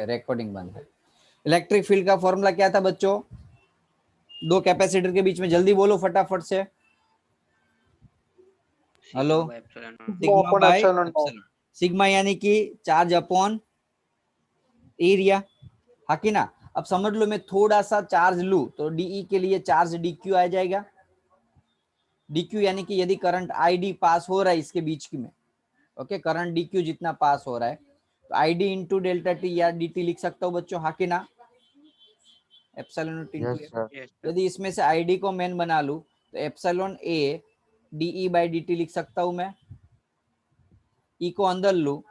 Recording बंद है। Electric field का फॉर्मूला क्या था बच्चों? दो कैपेसिटर के बीच में, जल्दी बोलो फटाफट से। Hello, sigma by epsilon. Sigma यानी कि चार्ज अपॉन एरिया, हाँ कि ना। अब समझ लो मैं थोड़ा सा चार्ज लू तो डीई के लिए चार्ज डीक्यू आ जाएगा। डीक्यू यानी कि यदि करंट आईडी पास हो रहा है इसके बीच की में, ओके, करंट डीक्यू जितना पास हो रहा है तो आईडी इंटू डेल्टा टी या डीटी लिख सकता हूँ बच्चों, हाँ कि ना। एप्सिलॉन नॉट इंटू, यदि इसमें से आईडी को मेन बना लूं तो epsilon A d E by d t लिख सकता हूं मैं। ई को अंदर लूं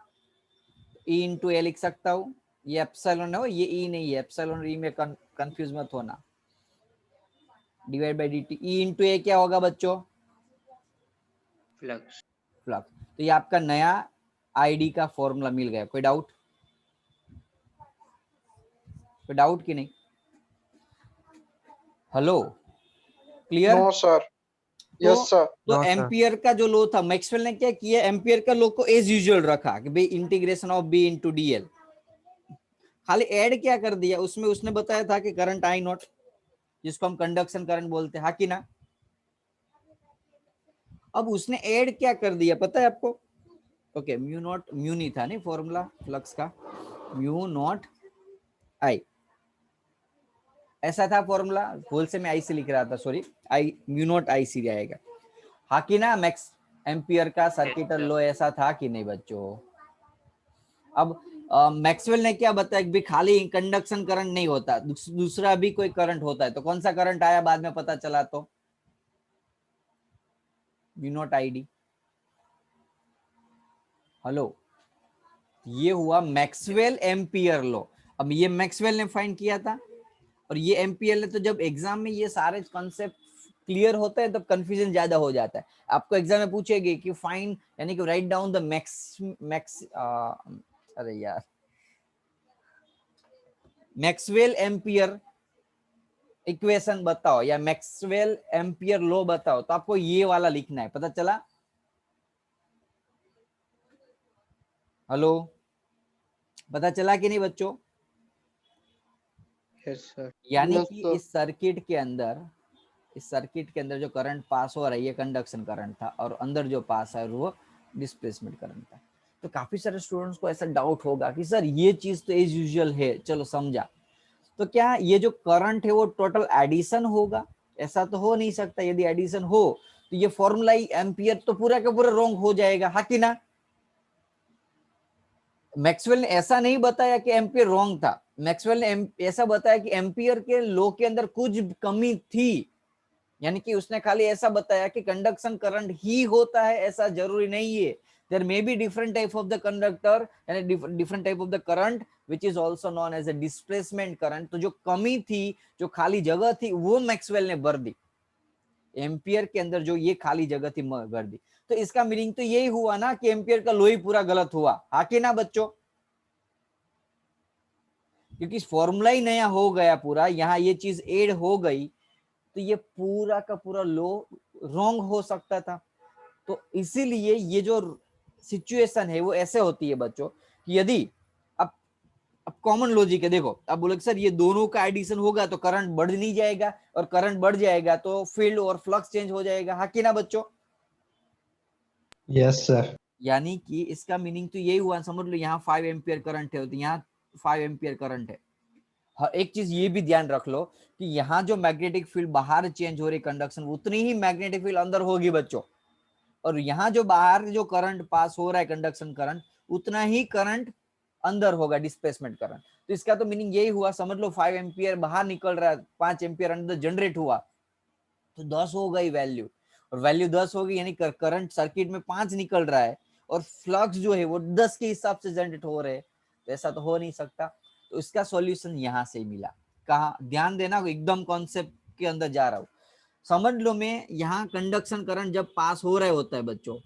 ई इंटू ए लिख सकता हूं। ये एप्सिलॉन है, ये ई नहीं है, एप्सिलॉन ई में कंफ्यूज मत होना। Divide by DT, E into A क्या होगा बच्चों? फ्लक्स। फ्लक्स। तो ये आपका नया आईडी का फॉर्मूला मिल गया। कोई डाउट? कोई डाउट की नहीं? Hello, clear? No sir. Yes sir. तो एम्पियर का जो लो था, मैक्सवेल ने क्या किया, एम्पियर का लो को एज यूजुअल रखा कि भाई integration of B into d L, खाली ऐड क्या कर दिया उसमें, उसने बताया था कि करंट आई नॉट, जिसको हम कंडक्शन करंट बोलते हैं, हाँ कि ना। अब उसने ऐड क्या कर दिया पता है आपको? ओके, म्यू नॉट, म्यू नहीं था नहीं फॉर्मूला फ्लक्स का, म्यू नॉट आई, ऐसा था फॉर्मूला, होल से मैं आई से लिख रहा था, sorry, I mu not I सी आएगा, हाँ कि ना। मैक्स एम्पियर का सर्किटल लॉ ऐसा था कि नहीं बच्चों? अब मैक्सवेल ने क्या बताया कि खाली कंडक्शन करंट नहीं होता, दूसरा भी कोई करंट होता है। तो कौन सा करंट आया बाद में पता चला? तो म्यू नॉट आईडी। हेलो, ये हुआ मैक्सवेल एम्पियर लॉ। अब ये मैक्सवेल ने फाइंड किया था और ये एम्पियर ने, तो जब एग्जाम में ये सारे कॉन्सेप्ट क्लियर होता है तब कंफ्यूजन ज्यादा हो जाता है। आपको एग्जाम में पूछेगी कि फाइंड यानी कि राइट डाउन द अरे यार, मैक्सवेल एम्पियर इक्वेशन बताओ या मैक्सवेल एम्पियर लॉ बताओ, तो आपको ये वाला लिखना है। पता चला? हेलो, पता चला कि नहीं बच्चों? Yes sir. यानी कि इस सर्किट के अंदर जो करंट पास हो रहा है ये कंडक्शन करंट था, और अंदर जो पास है वो डिस्प्लेसमेंट करंट था। तो काफी सारे स्टूडेंट्स को ऐसा डाउट होगा कि सर ये चीज तो एज यूजुअल है, चलो समझा, तो क्या ये जो करंट है वो टोटल एडिशन होगा? ऐसा तो हो नहीं सकता। यदि एडिशन हो तो ये फॉर्मूला ही एम्पियर तो पूरा का पूरा रॉन्ग हो जाएगा, हाँ कि ना। मैक्सवेल ने ऐसा नहीं बताया कि एम्पियर रॉन्ग था, मैक्सवेल ने ऐसा बताया कि एम्पियर के लॉ के अंदर कुछ कमी थी, यानी कि उसने खाली ऐसा बताया कि कंडक्शन करंट ही होता है, ऐसा जरूरी नहीं है। There may be different type of the conductor यानी different type of the current which is also known as a displacement current. तो जो कमी थी, जो खाली जगह थी, वो मैक्सवेल ने भर दी। एम्पियर के अंदर जो ये खाली जगह थी भर दी। तो इसका मीनिंग तो यही हुआ ना कि एम्पियर का लॉ ही पूरा गलत हुआ, हाँ कि ना बच्चों? क्योंकि फॉर्मूला ही नया हो गया पूरा, यहाँ ये चीज एड हो गई तो ये पूरा का पूरा लॉ रॉन्ग हो सकता था। तो इसीलिए ये जो सिचुएशन है वो ऐसे होती है बच्चों कि यदि अब कॉमन लॉजिक है, देखो अब बोले सर ये दोनों का एडिशन होगा तो करंट बढ़ नहीं जाएगा, और करंट बढ़ जाएगा तो फील्ड और फ्लक्स चेंज हो जाएगा, हाँ कि ना बच्चों? Yes sir. यानी कि इसका मीनिंग तो यही हुआ, समझ लो यहाँ 5 एम्पियर करंट है तो यहाँ 5 एम्पियर करंट है। हाँ, एक चीज ये भी ध्यान रख लो कि यहाँ जो मैग्नेटिक फील्ड बाहर चेंज हो रही कंडक्शन, उतनी ही मैग्नेटिक फील्ड अंदर होगी बच्चों, और यहाँ जो बाहर जो करंट पास हो रहा है कंडक्शन करंट, उतना ही करंट अंदर होगा डिस्प्लेसमेंट करंट। तो इसका तो मीनिंग यही हुआ, समझ लो 5 एम्पियर बाहर निकल रहा है, 5 एम्पियर अंदर जनरेट हुआ तो 10 हो गई वैल्यू, और वैल्यू 10 हो गई यानी करंट सर्किट में 5 निकल रहा है और फ्लक्स जो है वो 10 के हिसाब से जनरेट हो रहे हैं। तो ऐसा तो हो नहीं सकता। तो इसका सॉल्यूशन यहां से मिला। कहा, ध्यान देना, एकदम कॉन्सेप्ट के अंदर जा रहा हूं। समझ लो मैं यहाँ कंडक्शन करंट जब पास हो रहा होता है बच्चों,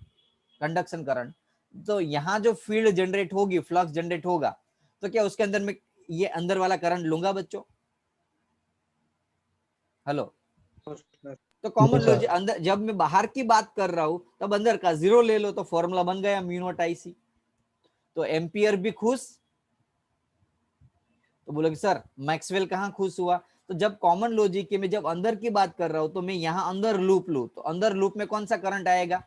कंडक्शन करंट, तो यहाँ जो फील्ड जनरेट होगी, फ्लक्स जनरेट होगा, तो क्या उसके अंदर में ये अंदर वाला करंट लूंगा बच्चों? हेलो, तो कॉमन लॉजिक अंदर, जब मैं बाहर की बात कर रहा हूं तब अंदर का जीरो ले लो, तो फॉर्मूला बन गया म्यू नॉट आई सी। तो एम्पियर भी खुश, तो बोलोगे सर मैक्सवेल कहाँ खुश हुआ? तो जब कॉमन लॉजिक के में जब अंदर की बात कर रहा हूं तो मैं यहाँ अंदर लूप लू, तो अंदर लूप में कौन सा करंट आएगा?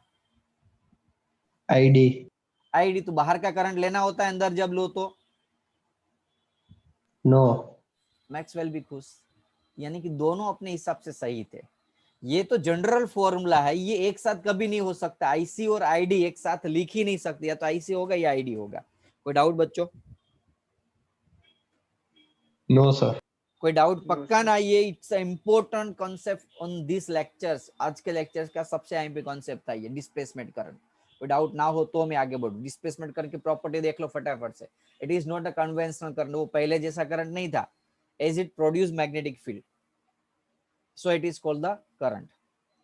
आईडी। आईडी। तो बाहर का करंट लेना होता है अंदर जब लो तो नो। मैक्सवेल भी खुश। यानी कि दोनों अपने हिसाब से सही थे। ये तो जनरल फॉर्मूला है, ये एक साथ कभी नहीं हो सकता। आईसी और आईडी एक साथ लिख ही नहीं सकते, या तो आईसी होगा या आईडी होगा। कोई डाउट बच्चों? No sir. कोई डाउट? पक्का ना? ये it's important concept on this lectures. आज के लेक्चर्स का सबसे अहम पे कॉन्सेप्ट था ये, डिस्प्लेसमेंट करंट। कोई डाउट ना हो तो मैं आगे बढ़ूं। डिस्प्लेसमेंट करंट की प्रॉपर्टी देख लो फटाफट से। It is not a conventional current, वो पहले जैसा करंट नहीं था। As it produce magnetic field, so it is called the current.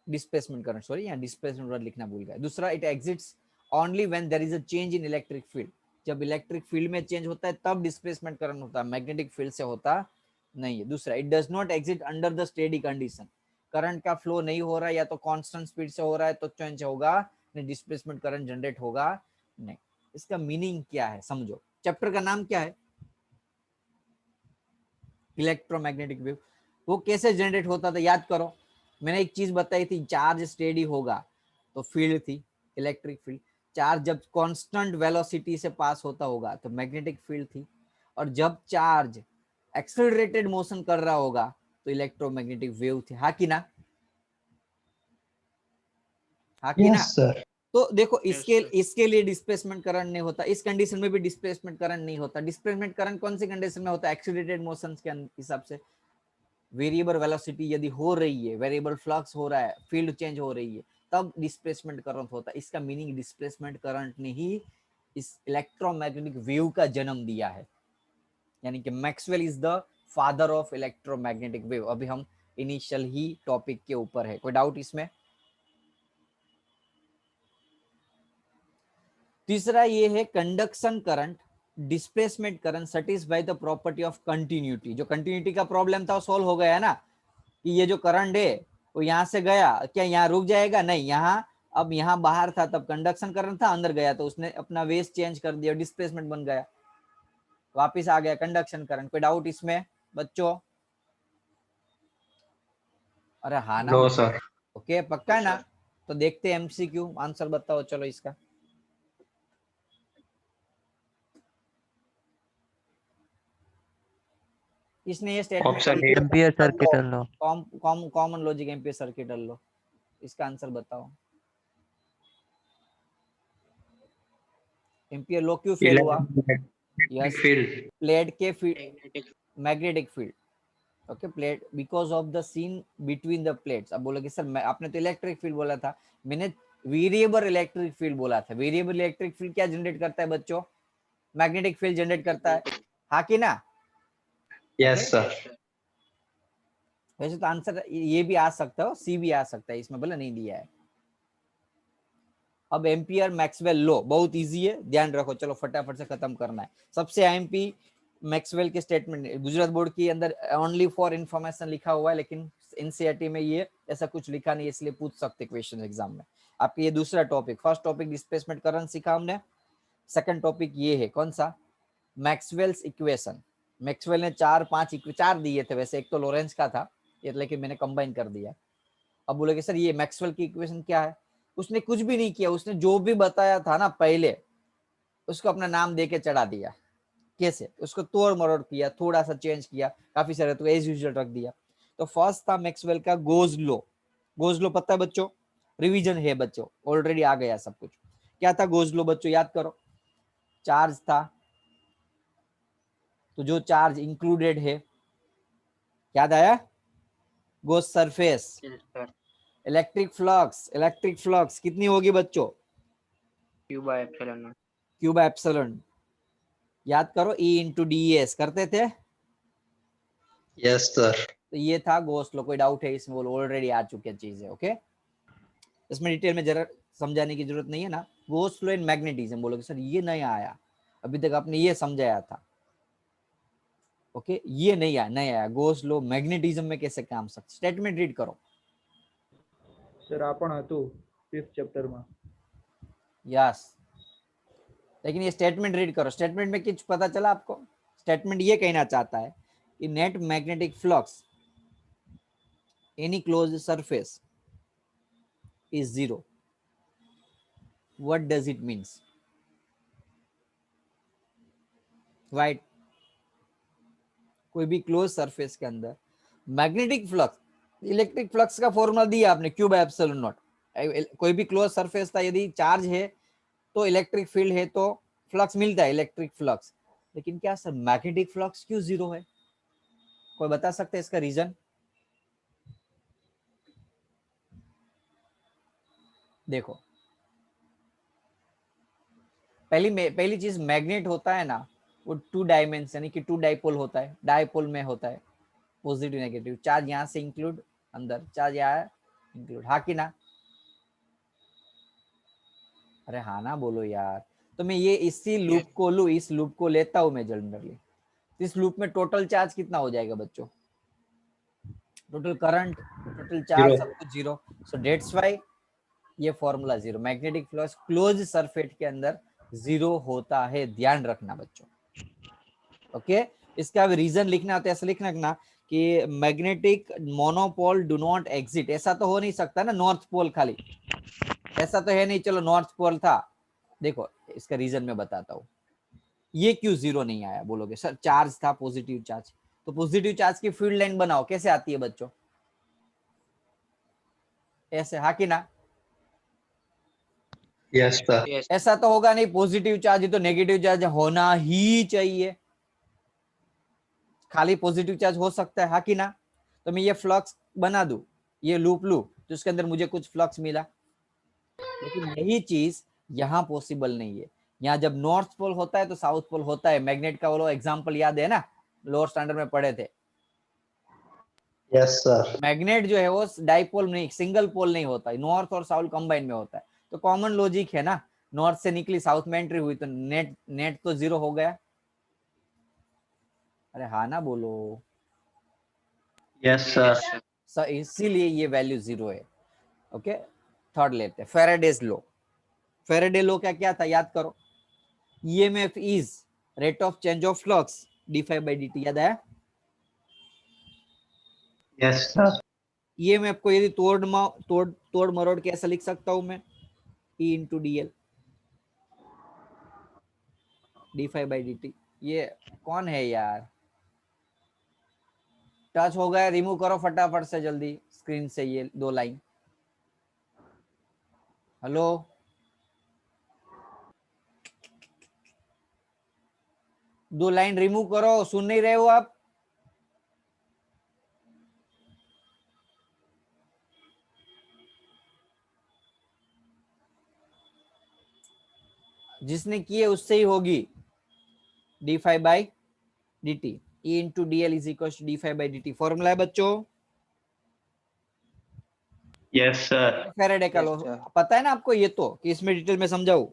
Displacement current, sorry यहाँ डिस्प्लेसमेंट वर्ड लिखना भूल गया। दूसरा, it exits only when there is a change in electric field. जब इलेक्ट्रिक फील्ड में चेंज होता है तब डिस्प्लेसमेंट करंट होता है, मैग्नेटिक फील्ड से होता नहीं है। दूसरा, it does not exit under the steady condition. Current का फ्लो नहीं हो रहा है, या तो कांस्टेंट स्पीड से हो रहा है तो चेंज होगा नहीं, डिस्प्लेसमेंट करंट जनरेट होगा नहीं। इसका मीनिंग क्या है समझो। चैप्टर का नाम क्या है? Electromagnetic wave. वो कैसे जनरेट होता था याद करो। मैंने एक चीज बताई थी, चार्ज स्टेडी होगा तो फील्ड थी, इलेक्ट्रिक फील्ड। चार्ज जब कांस्टेंट वेलोसिटी से पास होता होगा तो मैग्नेटिक फील्ड थी, और जब चार्ज एक्सेलरेटेड मोशन कर रहा होगा तो इलेक्ट्रोमैग्नेटिक वेव थी। हाँ कि ना? हाँ कि ना? Yes sir. तो देखो इसके लिए डिस्प्लेसमेंट करंट नहीं होता, इस कंडीशन में भी डिस्प्लेसमेंट करंट नहीं होता। डिस्प्लेसमेंट करंट कौन सी कंडीशन में होता है? एक्सेलरेटेड मोशन के हिसाब से। वेरिएबल वेलोसिटी यदि हो रही है, वेरिएबल फ्लक्स हो रहा है, फील्ड चेंज हो रही है, तब डिस्प्लेसमेंट करंट होता है। इसका मीनिंग डिस्प्लेसमेंट करंट ने ही इस इलेक्ट्रोमैग्नेटिक वेव का जन्म दिया है। यानी कि Maxwell is the father of electromagnetic wave. अभी हम इनिशियल ही टॉपिक के ऊपर है। कोई डाउट इसमें? तीसरा ये है conduction current, displacement current satisfy the property of continuity. जो कंटिन्यूटी का प्रॉब्लम था वो सॉल्व हो गया है ना, कि ये जो करंट है वो यहाँ से गया, क्या यहाँ रुक जाएगा? नहीं, यहाँ अब यहाँ बाहर था तब कंडक्शन करंट था, अंदर गया तो उसने अपना वेज चेंज कर दिया, डिस्प्लेसमेंट बन गया, वापिस आ गया कंडक्शन करंट। कोई डाउट इसमें बच्चों? अरे हाँ ना? No sir. ओके पक्का ना? तो देखते हैं एमसीक्यू, आंसर बताओ चलो इसका। इसने ये option statement, ampere circuit law. Common logic ampere circuit law, इसका आंसर बताओ। एम्पियर लॉ क्यों फेल हुआ? Yes, field. प्लेट के magnetic field. Okay, plate because of the scene between the plates. अब बोलोगे सर आपने तो इलेक्ट्रिक फील्ड बोला था, मैंने वेरिएबल इलेक्ट्रिक फील्ड बोला था। वेरिएबल इलेक्ट्रिक फील्ड क्या जनरेट करता है बच्चों? मैग्नेटिक फील्ड जनरेट करता है, हाँ कि ना? Yes sir. वैसे तो आंसर ये भी आ सकता है, सी भी आ सकता है, इसमें बोला नहीं दिया है। अब एम्पियर मैक्सवेल लॉ बहुत इजी है, ध्यान रखो। चलो फटाफट से खत्म करना है। सबसे एमपी मैक्सवेल के स्टेटमेंट, गुजरात बोर्ड के अंदर ओनली फॉर इंफॉर्मेशन लिखा हुआ है, लेकिन एनसीईआरटी में ये ऐसा कुछ लिखा नहीं, इसलिए पूछ सकते क्वेश्चन एग्जाम में आपके। ये दूसरा topic, first topic displacement current सीखा हमने, सेकंड टॉपिक ये है कौन सा? Maxwell's equation. मैक्सवेल ने चार दिए थे वैसे, एक तो लॉरेंस का था ये, लेकिन मैंने कंबाइन कर दिया। अब बोले सर ये मैक्सवेल की इक्वेशन क्या है? उसने कुछ भी नहीं किया, उसने जो भी बताया था ना पहले उसको अपना नाम दे के चढ़ा दिया। कैसे? उसको तोड़ मरोड़ किया, थोड़ा सा चेंज किया, काफी सारे तो एज यूजुअल रख दिया। तो फर्स्ट था मैक्सवेल का गोज लॉ। गोज लॉ पता है बच्चों? रिवीजन है बच्चों, ऑलरेडी आ गया सब कुछ। क्या था गोज लॉ बच्चों, याद करो। चार्ज था, तो जो चार्ज इंक्लूडेड है, याद आया? Goes surface. इलेक्ट्रिक फ्लक्स कितनी होगी बच्चों? Q by epsilon. याद करो, E इंटू डी एस करते थे। Yes sir. तो ये था गोस लॉ। कोई डाउट है इसमें? बोलो ऑलरेडी आ चुकी चीज है। ओके, इसमें डिटेल में जरा समझाने की जरूरत नहीं है ना। गोस लॉ इन मैग्नेटिज्म, बोलोगे सर ये नहीं आया, अभी तक आपने ये समझाया था। ओके, ये नहीं आया गोस लॉ मैग्नेटिज्म में कैसे काम सकता। स्टेटमेंट रीड करो सर आपण હતું 5th चैप्टर में। यस, लेकिन ये स्टेटमेंट रीड करो। स्टेटमेंट में कुछ पता चला आपको? स्टेटमेंट ये कहना चाहता है कि net magnetic flux any close surface is zero. What does it means? Right, कोई भी क्लोज सरफेस के अंदर मैग्नेटिक फ्लक्स, इलेक्ट्रिक फ्लक्स का फॉर्मूला दिया आपने, क्यू बाय एप्सिलॉन नॉट. कोई भी क्लोज सरफेस था, यदि चार्ज है तो इलेक्ट्रिक फील्ड है तो फ्लक्स मिलता है, इलेक्ट्रिक फ्लक्स. लेकिन क्या सर मैग्नेटिक फ्लक्स क्यों जीरो है? कोई बता सकते हैं इसका रीजन? देखो, पहली चीज, मैग्नेट होता है ना वो टू डायमेंशन यानी कि टू डाइपोल होता है, डाइपोल में होता है पॉजिटिव नेगेटिव, चार्ज यहाँ से इंक्लूड अंदर, चार्ज यहाँ इंक्लूड, हाँ कि ना? अरे हाँ ना बोलो यार. तो मैं ये इसी लूप को लूँ, इस लूप को लेता हूँ मैं जनरली, इस लूप में टोटल चार्ज कितना हो जाएगा बच्चों? Total current, total charge, Zero. सब कुछ जीरो. सो डेट्स व्हाई ये formula zero. Magnetic flux close surface के अंदर जीरो होता है, ध्यान रखना बच्चों. ओके, इसका रीजन लिखना होता है, ऐसे लिखना ना कि magnetic monopole do not exit. ऐसा तो हो नहीं सकता ना नॉर्थ पोल खाली, ऐसा तो है नहीं. चलो नॉर्थ पोल था, देखो इसका रीजन मैं बताता हूँ. ये क्यों जीरो नहीं आया बोलोगे? सर चार्ज था, पॉजिटिव चार्ज, तो पॉजिटिव चार्ज की फील्ड लाइन बनाओ, कैसे आती है बच्चों? ऐसे, हाँ कि ना? Yes, sir. ऐसा तो होगा नहीं, पॉजिटिव चार्ज है तो नेगेटिव चार्ज होना ही चाहिए, खाली पॉजिटिव चार्ज हो सकता है, हाँ कि ना? तो मैं ये फ्लक्स बना दूं, ये लूप लूं, तो उसके अंदर मुझे कुछ फ्लक्स मिला. लेकिन यही चीज यहाँ पॉसिबल नहीं है. यहाँ जब नॉर्थ पोल होता है तो साउथ पोल होता है. मैग्नेट का वो एग्जांपल याद है ना, लोअर स्टैंडर्ड में पढ़े थे. Yes, sir. मैग्नेट जो है वो डाइपोल नहीं, सिंगल पोल नहीं होता है, नॉर्थ और साउथ कंबाइन में होता है. तो कॉमन लॉजिक है ना, नॉर्थ से निकली साउथ में एंट्री हुई तो नेट नेट तो जीरो हो गया. अरे हाँ ना बोलो. Yes, sir. सर इसीलिए ये वैल्यू जीरो है. ओके, थर्ड लेते हैं, फेराडेज लॉ. फेराडे लॉ क्या क्या था याद करो. EMF is rate of change of flux d∅dt, याद है? Yes, sir. ईएमएफ को यदि तोड़ मरोड़ के ऐसा लिख सकता हूं मैं, E इंटू dl d∅dt. ये कौन है यार? टच हो गया, रिमूव करो फटाफट से जल्दी स्क्रीन से ये दो लाइन. हेलो, दो लाइन रिमूव करो, सुन नहीं रहे हो आप? जिसने किए उससे ही होगी. d∅dt, E into dl is equal to d∅dt. Formula है बच्चों, Yes, sir. फैराडे का लॉ. पता है ना आपको ये तो, कि इसमें डिटेल में समझाऊं?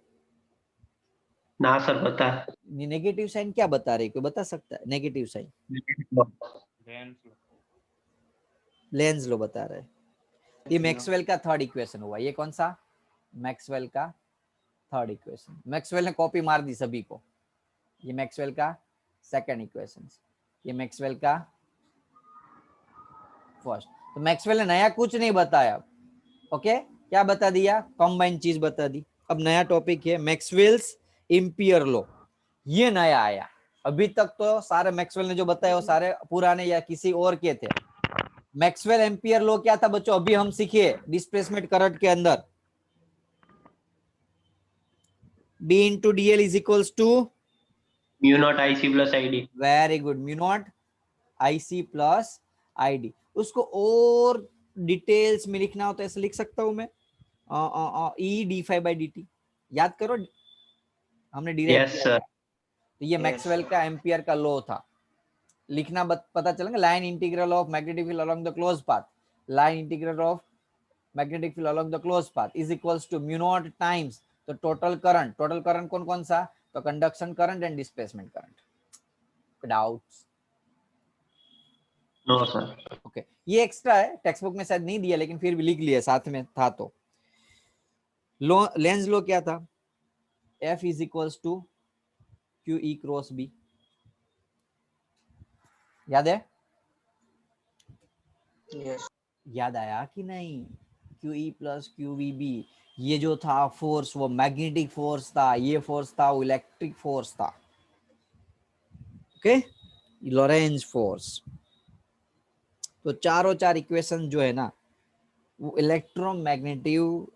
ना सर बता. नेगेटिव साइन क्या बता रही, कोई बता सकता है? नेगेटिव साइन लेंस लो बता रहे. ये मैक्सवेल का थर्ड इक्वेशन हुआ. ये कौन सा? मैक्सवेल का थर्ड इक्वेशन. मैक्सवेल ने कॉपी मार दी सभी को. ये मैक्सवेल का सेकंड इक्वेशन, ये मैक्सवेल का फर्स्ट. तो मैक्सवेल ने नया कुछ नहीं बताया. ओके, क्या बता दिया? कंबाइन चीज बता दी. अब नया टॉपिक है मैक्सवेल्स एम्पियर लॉ. ये नया आया. अभी तक तो सारे मैक्सवेल ने जो बताया वो सारे पुराने या किसी और के थे. मैक्सवेल एम्पियर लॉ क्या था बच्चों? अभी हम सीखे डिस्प्लेसमेंट करंट के अंदर d into dl is equals to Mu not IC plus ID. Very good, mu naught IC plus ID. उसको और डिटेल्स में लिखना हो तो ऐसे लिख सकता हूं मैं, E d∅dt. याद करो, हमने डिराइव Yes, किया sir. था. तो ये मैक्सवेल का एम्पियर का लॉ था. लिखना पता चलेगा. Line integral of magnetic field along the close path, line integral of magnetic field along the close path is equals to mu naught times तो टोटल करंट. टोटल करंट कौन कौन सा? तो conduction current and displacement current. Doubts? No, sir. Okay, ये extra है, text book में शायद नहीं दिया लेकिन फिर भी लिख लिया, साथ में था. तो लेंस लो क्या था? F is equals to QE cross B. याद है? Yes. याद आया कि नहीं? QE प्लस QVB, ये जो था फोर्स वो मैग्नेटिक फोर्स था, ये फोर्स था वो इलेक्ट्रिक फोर्स था। Okay, Lorentz force. तो चारों चार इक्वेशन जो है ना वो इलेक्ट्रोमैग्नेटिक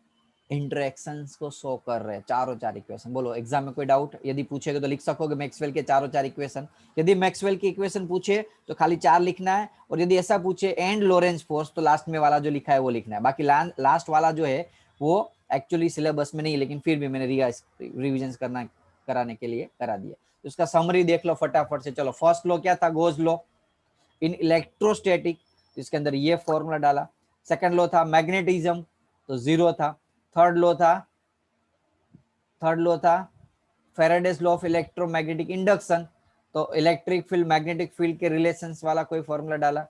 इंटरेक्शंस को शो कर रहे हैं, चारों चार इक्वेशन। बोलो एग्जाम में कोई डाउट? यदि पूछेगा तो लिख सकोगे मैक्सवेल के चारों चार इक्वेशन। यदि मैक्सवेल की इक्वेशन पूछे तो खाली 4 लिखना है, और यदि ऐसा पूछे एंड लॉरेंज फोर्स तो लास्ट में वाला जो लिखा है वो लिखना है। बाकी लास्ट वाला जो है वो एक्चुअली सिलेबस में नहीं है, लेकिन फिर भी मैंने रिविजन कराने के लिए करा दिया। तो उसका समरी देख लो फटाफट से। चलो, फर्स्ट लॉ क्या था? गोज लॉ इन इलेक्ट्रोस्टैटिक, इसके अंदर ये फॉर्मूला डाला। सेकंड लॉ था मैग्नेटिज्म, तो 0 था। थर्ड लॉ था Faraday's law of electromagnetic induction, तो इलेक्ट्रिक फील्ड मैग्नेटिक फील्ड के रिलेशंस वाला कोई फॉर्मूला डाला।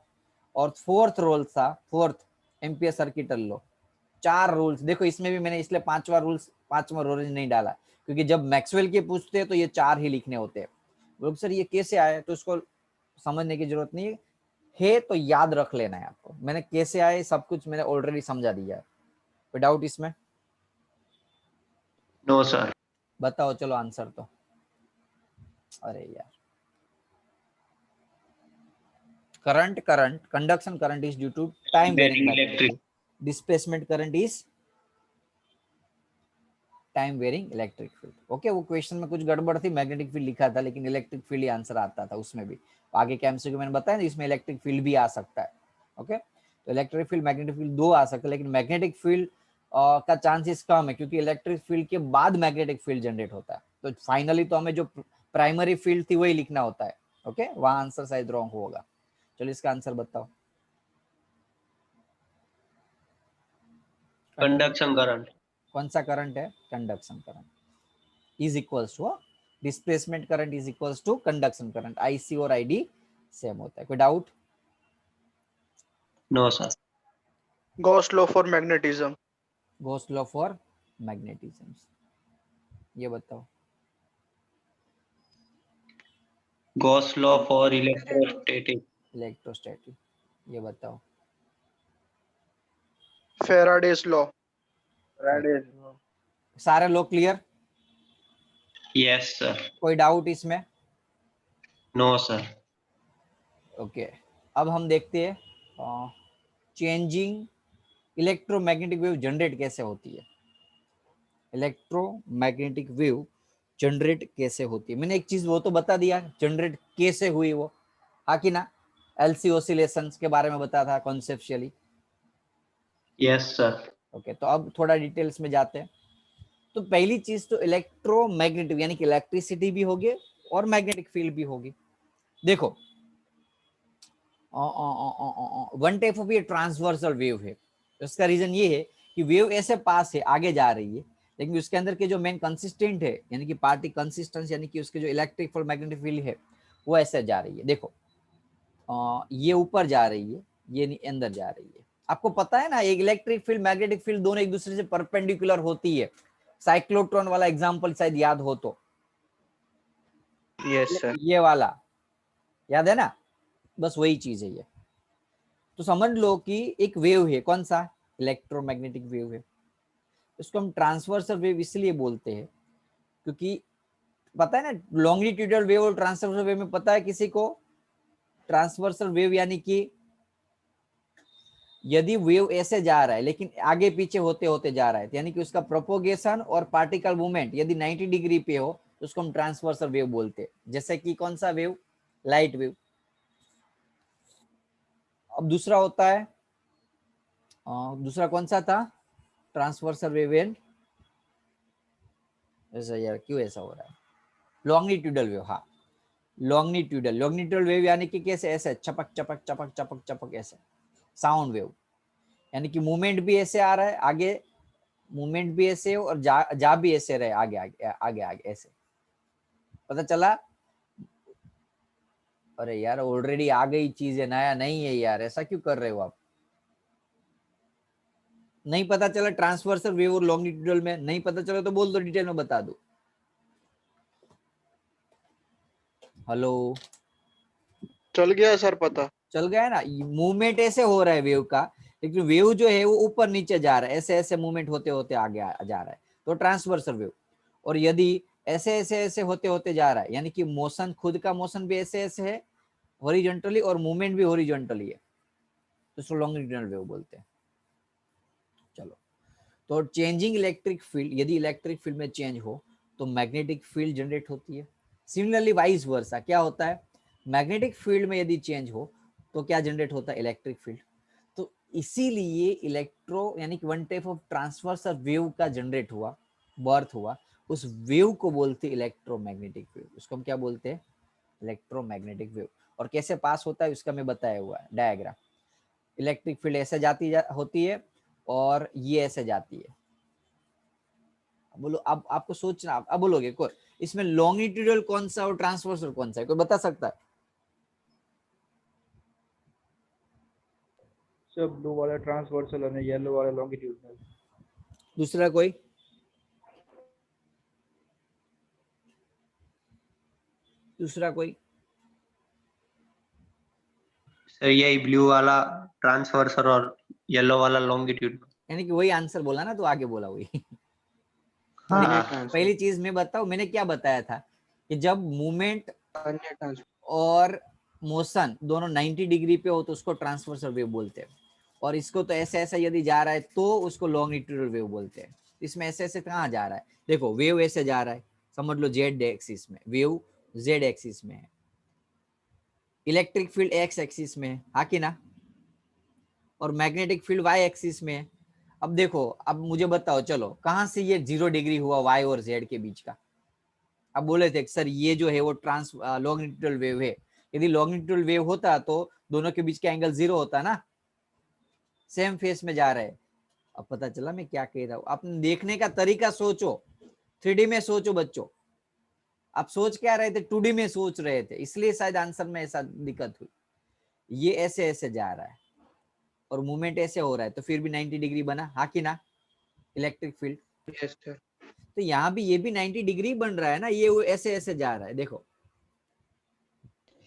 और फोर्थ रूल था, fourth ampere circuital law. 4 rules देखो, इसमें भी मैंने इसलिए पांचवा रूल नहीं डाला, क्योंकि जब मैक्सवेल के पूछते हैं तो ये 4 ही लिखने होते हैं। लोग सर ये कैसे आए, तो इसको समझने की जरूरत नहीं है, तो याद रख लेना है आपको। मैंने कैसे आए सब कुछ मैंने ऑलरेडी समझा दिया है। कोई डाउट इसमें? No sir. बताओ चलो आंसर तो। अरे यार, current conduction current is due to time varying varying magnetic electric. Field. Displacement current is time varying electric field. Okay, वो क्वेश्चन में कुछ गड़बड़ थी, मैग्नेटिक फील्ड लिखा था लेकिन इलेक्ट्रिक फील्ड ही आंसर आता था उसमें भी। आगे के एमसीक्यू मैंने बताया ना, इसमें इलेक्ट्रिक फील्ड भी आ सकता है। ओके, तो इलेक्ट्रिक फील्ड मैग्नेटिक फील्ड दो आ सकते हैं, लेकिन मैग्नेटिक फील्ड का चांसेस कम है, क्योंकि इलेक्ट्रिक फील्ड के बाद मैग्नेटिक फील्ड जनरेट होता है। तो फाइनली तो हमें जो प्राइमरी फील्ड थी वही लिखना होता है। ओके, वहां आंसर शायद रॉन्ग होगा। चलो इसका आंसर बताओ। Conduction current. कौन सा करंट है? Conduction current is equals to displacement current is equals to conduction current. IC और आईडी सेम होता है। कोई doubt? No sir. Gauss law for magnetism. Gauss law for magnetism, ये बताओ। Gauss law for electrostatic. Electrostatic, ये बताओ। Faraday's law. सारे लोग क्लियर? Yes sir. कोई डाउट इसमें? No sir. ओके, अब हम देखते हैं चेंजिंग इलेक्ट्रोमैग्नेटिक वेव जनरेट कैसे होती है। इलेक्ट्रोमैग्नेटिक वेव जनरेट कैसे होती है, मैंने एक चीज वो तो बता दिया जनरेट कैसे हुई वो, हाँ कि ना? एलसी ऑसिलेशंस के बारे में बताया था कॉन्सेप्चुअली। Yes sir. ओके, तो अब थोड़ा डिटेल्स में जाते हैं। तो पहली चीज तो इलेक्ट्रोमैग्नेटिक यानी कि इलेक्ट्रिसिटी भी होगी और मैग्नेटिक फील्ड भी होगी। देखो, वन टाइप ऑफ ये ट्रांसवर्सल वेव है। इसका रीजन ये है कि वेव ऐसे पास है, आगे जा रही है, लेकिन उसके अंदर के जो मेन कंसिस्टेंट है यानी कि पार्टी कंसिस्टेंस यानी कि उसके जो इलेक्ट्रिक और मैग्नेटिक फील्ड है वो ऐसे जा रही है। देखो, ये ऊपर जा रही है, ये अंदर जा रही है। आपको पता है ना, एक इलेक्ट्रिक फील्ड मैग्नेटिक फील्ड दोनों एक दूसरे से परपेंडिकुलर होती है। साइक्लोट्रॉन वाला एग्जांपल शायद याद हो तो। Yes sir. ये वाला याद है ना? बस वही चीज है ये। तो समझ लो कि एक वेव है, कौन सा? इलेक्ट्रोमैग्नेटिक वेव है। इसको हम ट्रांसवर्सल वेव इसलिए बोलते हैं क्योंकि पता है ना, लॉन्गिट्यूडल वेव और ट्रांसवर्सल वेव में पता है किसी को? ट्रांसवर्सल वेव यानी कि यदि वेव ऐसे जा रहा है लेकिन आगे पीछे होते होते जा रहा है, यानी कि उसका प्रोपोगेशन और पार्टिकल मूवमेंट यदि 90 डिग्री पे हो तो उसको हम ट्रांसवर्सल वेव बोलते हैं। जैसे कि कौन सा वेव? Light wave. अब दूसरा होता है, दूसरा कौन सा था? ट्रांसवर्सल वेव एंड, ऐसा यार क्यों ऐसा हो रहा है? Longitudinal wave. हाँ, लॉन्गिट्यूडल वेव यानी कि कैसे? ऐसे चपक चपक चपक चपक चपक ऐसे। साउंड वेव यानी कि मूवमेंट भी ऐसे आ रहा है आगे, मूवमेंट भी ऐसे हो और जा भी ऐसे रहे, आगे आगे आगे आगे ऐसे। पता चला? अरे यार ऑलरेडी आ गई चीज है, नया नहीं है यार, ऐसा क्यों कर रहे हो आप? नहीं पता चला ट्रांसवर्सल वेव और लॉन्गिट्यूडल में? नहीं पता चला तो बोल दो, डिटेल में बता दो। हेलो चल गया सर पता। चल गया है ना, मूवमेंट ऐसे हो रहा है वेव का, लेकिन वेव जो है वो ऊपर नीचे जा रहा है, ऐसे ऐसे मूवमेंट होते होते आगे जा रहा है, तो ट्रांसवर्सल वेव। और यदि ऐसे ऐसे ऐसे होते होते जा रहा है, यानी कि मोशन, खुद का मोशन भी ऐसे ऐसे है हॉरिजॉन्टली, और मूवमेंट भी हॉरिजॉन्टली है, तो इसको लॉन्गिट्यूडिनल वेव बोलते हैं। चलो, तो चेंजिंग इलेक्ट्रिक फील्ड, यदि इलेक्ट्रिक फील्ड में चेंज हो तो मैग्नेटिक फील्ड जनरेट होती है। सिमिलरली वाइस वर्सा, क्या होता है, मैग्नेटिक फील्ड में यदि चेंज हो तो क्या जनरेट होता है, इलेक्ट्रिक फील्ड। तो इसीलिए इलेक्ट्रो यानी कि one type of transversal wave का जनरेट हुआ, बर्थ हुआ, उस वेव को बोलते हैं इलेक्ट्रोमैग्नेटिक वेव। उसको हम क्या बोलते हैं, इलेक्ट्रोमैग्नेटिक वेव। और कैसे पास होता है उसका मैं बताया हुआ है डायग्राम। इलेक्ट्रिक फील्ड ऐसे होती है और ये ऐसे जाती है। बोलो, अब आपको सोचना, अब बोलोगे कोई इसमें लॉन्गिट्यूडल कौन सा और ट्रांसवर्सल कौन सा है, कोई बता सकता है? सर ब्लू वाला ट्रांसवर्सल और येलो वाला लॉन्गिट्यूडनल। दूसरा कोई? दूसरा कोई? सर यही ब्लू वाला ट्रांसवर्सर और येलो वाला लॉन्गिट्यूड। यानी कि वही आंसर बोला ना, तो आगे बोला वही। हाँ अन्य ट्रांसफर। पहली चीज मैं बताऊं, मैंने क्या बताया था कि जब मूवमेंट अन्य ट्रांसफर। और मोशन दोनों 90 डिग्री पे हो तो उसको ट्रांसवर्सल वेव बोलते हैं, और इसको तो ऐसे ऐसे यदि जा रहा है तो उसको लॉन्गिट्यूडल वेव बोलते हैं। इसमें ऐसे ऐसे कहाँ जा रहा है, देखो वेव ऐसे जा रहा है, समझ लो जेड एक्सिस में, वेव जेड एक्सिस में है, इलेक्ट्रिक फील्ड एक्स एक्सिस में है, हाँ कि ना, और मैग्नेटिक फील्ड वाई एक्सिस में है। अब देखो, अब मुझे बताओ, चलो कहाँ से ये 0 डिग्री हुआ वाई और जेड के बीच का? अब बोले थे सर ये जो है वो ट्रांस लॉन्गिट्यूडल वेव है। यदि लॉन्गिट्यूडल वेव होता तो दोनों के बीच का एंगल 0 होता ना, सेम फेस में जा रहे हैं। अब पता चला मैं क्या कह रहा हूँ, अपने देखने का तरीका सोचो, 3D में सोचो बच्चों। आप सोच क्या रहे थे, 2D में सोच रहे थे, इसलिए शायद आंसर में ऐसा दिक्कत हुई। ये ऐसे ऐसे जा रहा है और मूवमेंट ऐसे हो रहा है, तो फिर भी 90 डिग्री बना, हाँ कि ना, इलेक्ट्रिक फील्ड। Yes sir. तो यहाँ भी ये भी 90 डिग्री बन रहा है ना, ये ऐसे ऐसे जा रहा है, देखो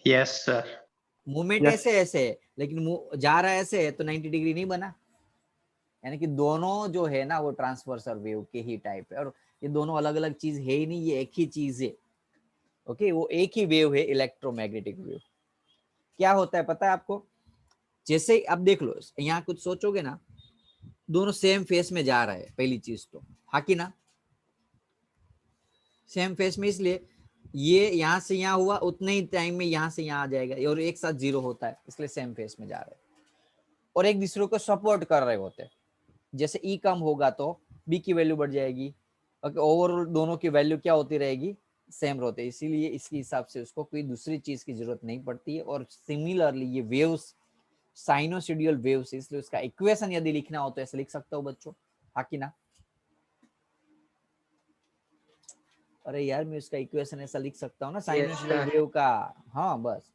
यस सर। Movement Yes. ऐसे ऐसे है, लेकिन जा रहा है ऐसे है, तो 90 डिग्री नहीं बना। यानी कि दोनों जो है ना वो ट्रांसवर्सल वेव के ही टाइप है, और ये दोनों अलग अलग चीज है ही नहीं, ये एक ही चीज है। ओके, वो एक ही वेव है, इलेक्ट्रोमैग्नेटिक वेव। क्या होता है पता है आपको, जैसे अब देख लो, यहाँ कुछ सोचोगे ना, दोनों सेम फेस में जा रहा है, पहली चीज तो, हाँ कि ना, सेम फेस में, इसलिए ये यहाँ से यहाँ हुआ उतने ही टाइम में यहाँ से यहाँ आ जाएगा, और एक साथ 0 होता है, इसलिए सेम फेस में जा रहे हैं और एक दूसरे को सपोर्ट कर रहे होते हैं। जैसे ई कम होगा तो बी की वैल्यू बढ़ जाएगी, ओवरऑल दोनों की वैल्यू क्या होती रहेगी, सेम रहते, इसीलिए इसके हिसाब से उसको कोई दूसरी चीज की जरूरत नहीं पड़ती है। और सिमिलरली ये वेव्स साइनोसॉइडल वेव्स, इसलिए उसका इक्वेशन यदि लिखना हो तो ऐसे लिख सकते हो बच्चों, हाँ कि ना? अरे यार मैं उसका इक्वेशन ऐसा लिख सकता हूँ ना साइनोसॉइडल वेव का, हाँ बस।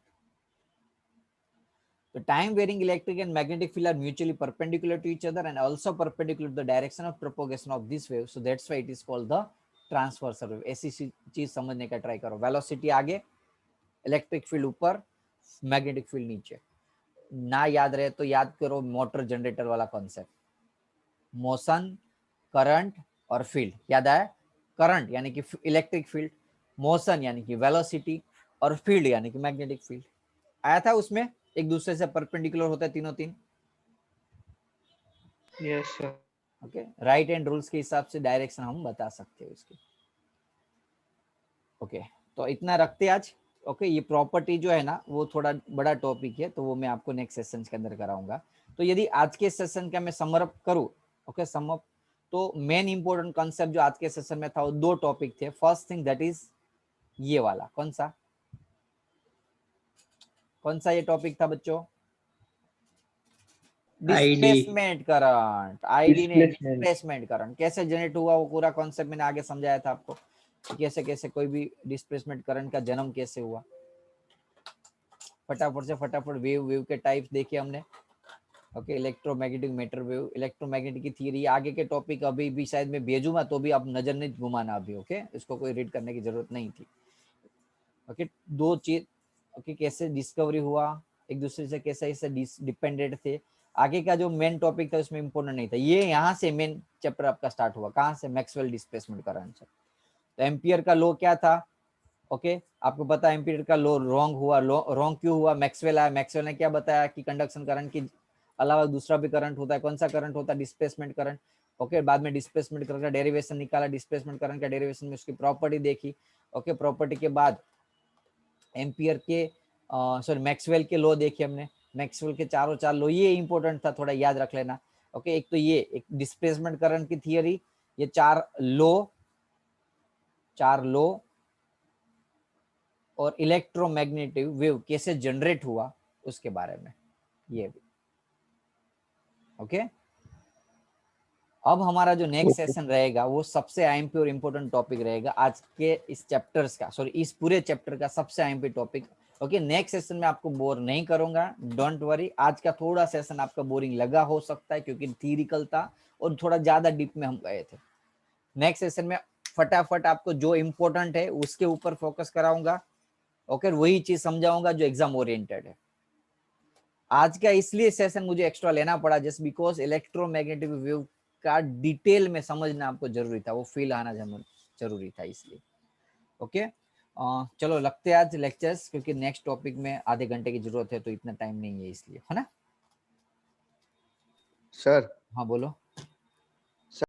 The time varying electric and magnetic field are mutually perpendicular to each other and also perpendicular to the direction of propagation of this wave. So that's why it is called the transversal wave. ऐसी चीज समझने का try करो, velocity आगे, electric field ऊपर, magnetic field नीचे। ना याद रहे तो याद करो मोटर जनरेटर वाला कॉन्सेप्ट, मोशन, करंट और फील्ड। याद आया, करंट यानी कि इलेक्ट्रिक फील्ड, मोशन यानी कि वेलोसिटी, और फील्ड यानी कि मैग्नेटिक फील्ड। आया था उसमें, एक दूसरे से परपेंडिकुलर होता है तीनों तीन। Yes sir. Okay, right hand rules के हिसाब से डायरेक्शन हम बता सकते हैं उसकी। ओके, तो इतना रखते आज। ओके, ये प्रॉपर्टी जो है ना वो थोड़ा बड़ा टॉपिक है, तो वो मैं आपको नेक्स्ट सेशन के अंदर कराऊंगा। तो यदि आज के सेशन का मैं समअप करूं, ओके समअप, तो मेन इंपॉर्टेंट कॉन्सेप्ट जो आज के सेशन में था वो 2 टॉपिक थे। फर्स्ट थिंग दैट इज ये वाला, कौन सा ये टॉपिक था बच्चों, डिस्प्लेसमेंट करंट। आईडी ने डिस्प्लेसमेंट करंट कैसे जनरेट हुआ, वो पूरा कॉन्सेप्ट मैंने आगे समझाया था आपको, कैसे कैसे कोई भी डिस्प्लेसमेंट करंट का जन्म कैसे हुआ। फटाफट वेव के टाइप्स देखे हमने। Okay, electromagnetic, matter wave, electromagnetic की थ्योरी, आगे के टॉपिक अभी भी शायद मैं भेजूंगा, तो भी आप नजर नहीं घुमाना अभी। ओके, इसको कोई रीड करने की जरूरत नहीं थी। ओके, 2 चीज ओके, कैसे डिस्कवरी हुआ, एक दूसरे से कैसे ऐसे डिपेंडेंट थे। आगे का जो मेन टॉपिक था उसमें इंपॉर्टेंट नहीं था, ये यहाँ से मेन चैप्टर आपका स्टार्ट हुआ, कहाँ से, मैक्सवेल डिस्प्लेसमेंट करंट से। तो एम्पियर का लॉ क्या था, ओके आपको पता है एम्पियर का लॉ रॉन्ग हुआ, रॉन्ग क्यों हुआ, मैक्सवेल आया, मैक्सवेल ने क्या बताया कि कंडक्शन करंट की अलावा दूसरा भी करंट होता है, कौन सा करंट होता है, डिस्प्लेसमेंट करंट। ओके बाद में डिस्प्लेसमेंट करंट का डेरिवेशन निकाला, डिस्प्लेसमेंट करंट का डेरिवेशन में उसकी प्रॉपर्टी देखी। ओके प्रॉपर्टी के बाद एम्पियर के सॉरी मैक्सवेल के लॉ देखे हमने, मैक्सवेल के चारों चार लॉ, ये इंपॉर्टेंट था, थोड़ा याद रख लेना। ओके एक तो ये एक डिस्प्लेसमेंट करंट की थियरी, ये चार लॉ और इलेक्ट्रोमैग्नेटिक वेव कैसे जनरेट हुआ उसके बारे में ये भी। ओके अब हमारा जो नेक्स्ट सेशन रहेगा वो सबसे आईएमपी और इम्पोर्टेंट टॉपिक रहेगा आज के इस चैप्टर्स का, सॉरी इस पूरे चैप्टर का सबसे IMP topic. Okay next session में आपको बोर नहीं करूंगा, डोंट वरी। आज का थोड़ा सेशन आपका बोरिंग लगा हो सकता है क्योंकि थियरिकल था और थोड़ा ज्यादा डीप में हम गए थे। नेक्स्ट सेशन में फटाफट आपको जो इम्पोर्टेंट है उसके ऊपर फोकस कराऊंगा। ओके वही चीज समझाऊंगा जो एग्जाम ओरिएंटेड है। आज का इसलिए सेशन मुझे एक्स्ट्रा लेना पड़ा जस्ट बिकॉज इलेक्ट्रोमैग्नेटिक वेव का डिटेल में समझना आपको जरूरी था, वो फील आना जरूरी था इसलिए। ओके चलो लगते हैं आज लेक्चर्स, क्योंकि नेक्स्ट टॉपिक में आधे घंटे की जरूरत है तो इतना टाइम नहीं है इसलिए, है ना। सर हाँ बोलो।